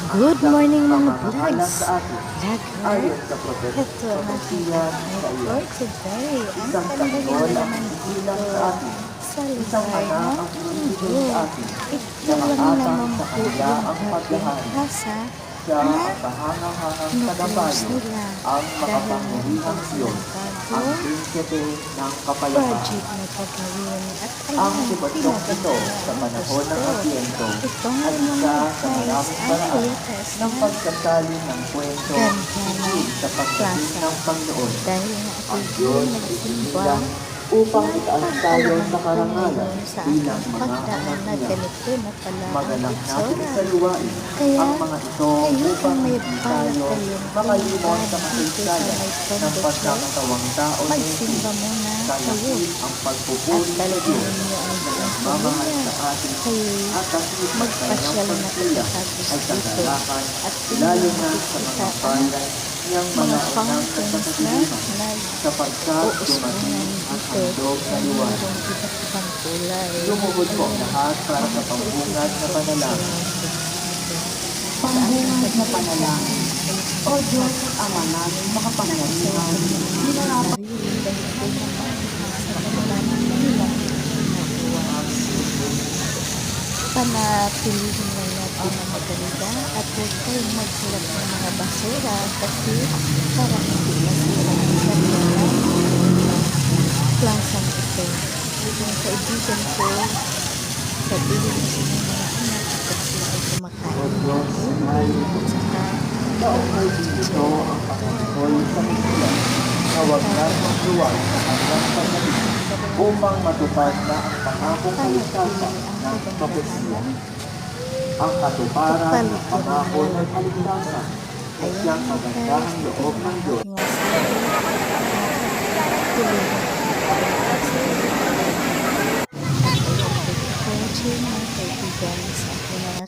Good morning mga vlogs! Sa atin, Vlogger! ayon sa propeta Ito ang ating sa for today. Ang isang kanilang tanggol ang naman ibilang dito sa atin, sa isang lugar anak ng ang mundo. ibibigay sa atin, Ito lang nakaatang naman sa po kanila yung ang ating paghahari. asa Siya na ang kahangang-hangang kinuklose kadabayo, nila ang dahil meron makapangyarihang pa Diyos, silang ang bago prinsipe ng kapayapaan. project na gagawin at Ang ayan, sibatyong ito pinaganda sa ang panahon ng gusto. Adiyento Itong ay mga isa sa guys maraming ay paraan latest ng na pagsasalin ng kwento ganda tungkol sa pagdating plaza ng Panginoon. dahil nga Ang ito Diyos yung ay nagsimba isinilang upang itaas tayo napag-alaman sa ko karangalan ngayon sa bilang aking mga pagdaan anak na niya. ganito na pala ang Magalang natin itsura. sa luwain Kaya ang mga ito kayo upang kung may hindi balak tayo kayong makalimot sa pumunta dito sa kasaysayan may ng Tondo Church, pagkakatawang tao ni magsimba Jesus. muna kayo Kalakip ang at pagpupuri sa dalhin Diyos ninyo ang na inyong nagmamahal pamilya. sa atin Kayo at nakita sa magpasyal kanyang na pagsiya pagkakagos ay dito kagalakan at lalo tingnan na sa makikita mga ang bayan niyang mga mga unang fountains na nagkakasiliman sapagkat dumating ang dito handog na na luwan. mayroong iba't ibang kulay. Lumuhod po ang lahat para sa pambungad na panalangin. Pambungad na panalangin. O Diyos, Ama namin makapangyarihan, minarapat Panatilihin lang natin na maganda at huwag kayong magsulat ng mga basura kasi para hindi masira ang kanilang klasang ito. Yung kaibigan ko, sabihin mo sa mga anak kapag sila ay kumakain ng ulam at saka daog dito ang pagkakol sa Panginoon na huwag natin luwag sa kanyang pagdating upang matupad na ang pangakong kaligtasan ng kapusya. Ang katuparan ng pangako ng kaligtasan ay siyang magandang loob ng Diyos. tuloy